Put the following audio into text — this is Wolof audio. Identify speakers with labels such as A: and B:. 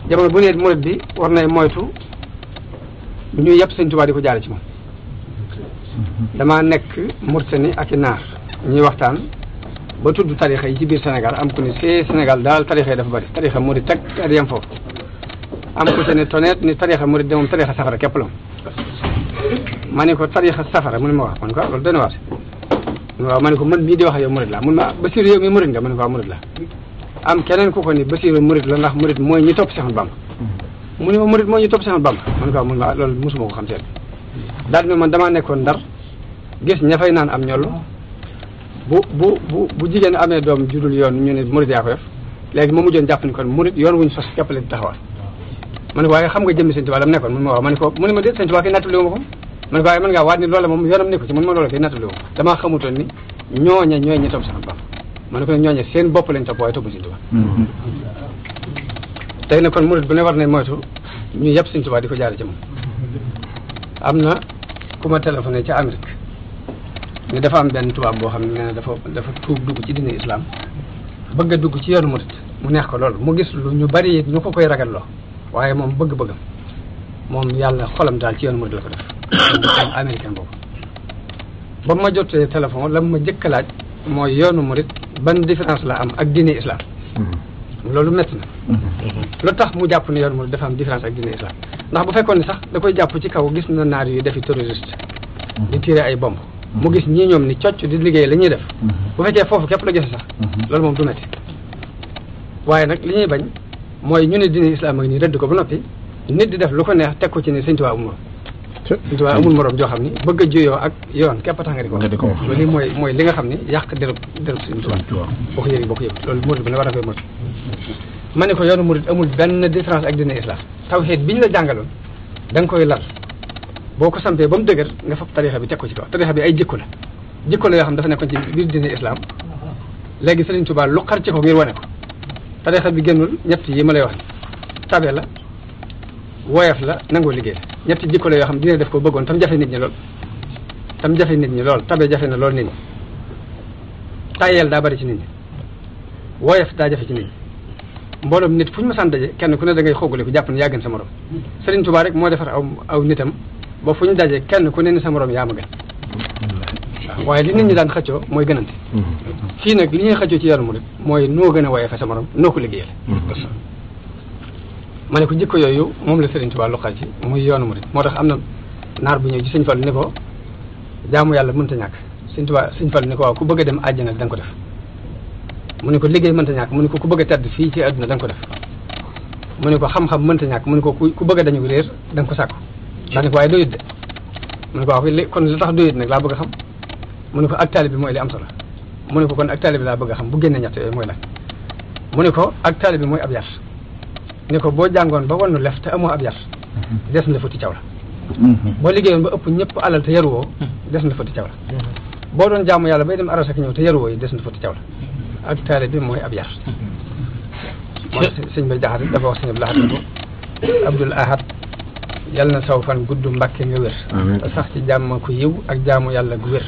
A: jamono bu ne murid bi war nay moytu ñu yëpp Sëñ Tuubaa di ko jaare ci moom. damaa nekk Mauritanie ak i naar ñuy waxtaan ba tudd tarixa yi ci biir Sénégal am ku ne see Sénégal daal tarixa yi dafa bari tarixa murid teg ak yem foofu am ku ci ne tonet ni tarixa murid de moom tarixa safara képp la ma ne ko tarixa safara mu ne ma wax ma ne ko loolu dana waat waaw ma ne ko man mii di wax yow murid la mun ma Basiru yow mi murid nga ma ne ko waaw murid la am keneen ku ko ni Basiru murid la ndax murid mooy ñi topp Seex Ahmadu Bamba mu ne ma murid mooy ñi topp Seex Ahmadu Bamba ma ne ko waaw mun ma loolu mosuma ko xam seet daal di man damaa nekkoon Ndar gis ña fay naan am ñollu bu jigéen amee doom judul yoon ñu ne murid yaa ko def léegi ma mujjoon jàpp ni kon murid yoon wuñ sos képpale di taxawal ma ne ko waaye xam nga jëmmi Sëñ Tuubaa la mu nekkoon mun ma waaw ma ne ko mu ne ma déet Sëñ Tuubaa kay nattali wu ma ko ma ne ko waaye mën ngaa waat ni loola moom yoonam nekku ci mun ma loola kay nattali wu ma damaa xamutoon ni ñooña ñooy ñi topp Seex Ahmadu Bamba ma ne ko ñooña seen bopp lañ topp waaye topp Sëñ Tuubaa tey nag kon murid bu ne war nañ moytu ñu yëpp Sëñ Tuubaa di ko jaare ci moom am na ku ma téléphoné ca Amérique ni dafa am benn tubaab boo xam ne nee na dafa tuub dugg ci diine islam bëgg a dugg ci yoonu murid mu neex ko loolu mu gis lu ñu bari it ñu ko koy ragalloo waaye moom bëgg-bëggam moom yàlla xolam daal ci yoonu murid la ko def am américain boobu ba ma jotee téléphone la ma jëkk laaj mooy yoonu murid ban différence la am ak diine islam loolu métti na lu tax mu jàpp ne yoonu murid dafa am différence ak diine islam ndax bu fekkoon ni sax da koy jàpp ci kaw gis na naar yu defi terroriste di tiré ay bomb mu gis ñii ñoom ni cocc di liggéey la ñuy def bu fekkee foofu képp la gis sax loolu moom du métti waaye nag li ñuy bañ mooy ñu ne diine islam ak nii rëdd ko ba noppi nit di def lu ko neex teg ko ci ne Sëñ Tuubaa amul morom Sëñ Tuubaa amul morom joo xam ni bëgg a juyoo ak yoon képp tax nga di ko wax loolu mooy li nga xam ni yàq derëb Sëñ Tuubaa boo ko yëgi boo ko yëg loolu murid bi ne war a koy moytu ma ne ko yoonu murid amul benn différence ak diine islam tawhiid bi ñu la jàngaloon da nga koy lal boo ko sampee ba mu dëgër nga fab tarixa bi teg ko ci kaw tarixa bi ay jikko la yoo xam dafa nekkoon ci biir diine islam léegi Sëriñ Tuubaa lu xar ci ko ngir wane ko tarixa bi génnul ñett yi ma lay wax tabe la woyof la nangoo liggéey la ñetti jikko la yoo xam dina def ko bëggoon tam jafe nit ñi lool tabe jafe na lool nit ñi tayeel daa bari ci nit ñi woyof daa jafe ci nit ñi mbooloom nit fu ñu ma sant daje kenn ku ne da ngay xoogale ko jàpp ne yaa gën sa morom Sëriñ Tuubaa rek moo defar aw nitam ba fu ñu daje kenn ku ne ni sa morom yaa ma gën waaw waaye li nit ñi daan xëccoo mooy gënante fii nag li ñuy xëccoo ci yoonu murid mooy noo gën a woyofe sa morom noo ko liggéeyal ma ne ko jikko yooyu moom la Sëriñ Tuubaa loqal ci muy yoonu murid moo tax am na naar bu ñëw ci Sëñ Fallu ni ko jaamu yàlla mënta ñàkk Sëñ Tuubaa Sëñ Fallu ni ko waaw ku bëgg a dem àjjana da nga ko def mu ne ko liggéey mënta ñàkk mu ne ko ku bëgg a tedd fii ci àdduna da nga ko def mu ne ko xam-xam mënta ñàkk mu ne ko ku bëgg a dañu réer da nga ko sàkku daa ne ko waaye doyut de mu ne ko waaw kon li tax doyut nag laa bëgg a xam mu ne ko ak taalibe bi mooy li am solo mu ne ko kon ak taalibe bi laa bëgg a xam bu génne ñett yooyu mooy lan mu ne ko ak taalibe bi mooy ab yar ne ko boo jàngoon ba wannu lef te amoo ab yar des na futti caw la boo liggéeyoon ba ëpp ñëpp alal te yaruwoo des na futti caw la boo doon jaamu yàlla bay dem aras ak ñëw te yaruwoo yi des na futti caw la ak taalibe bi mooy ab yar mooy sëñ Bay Jaxate dafa wax sëñ Abdul Ahad ne ko Abdul Ahad yàlla na saw fan gudd Mbàkke nga wér sax ci jàmm ku yiw ak jaamu yàlla gu wér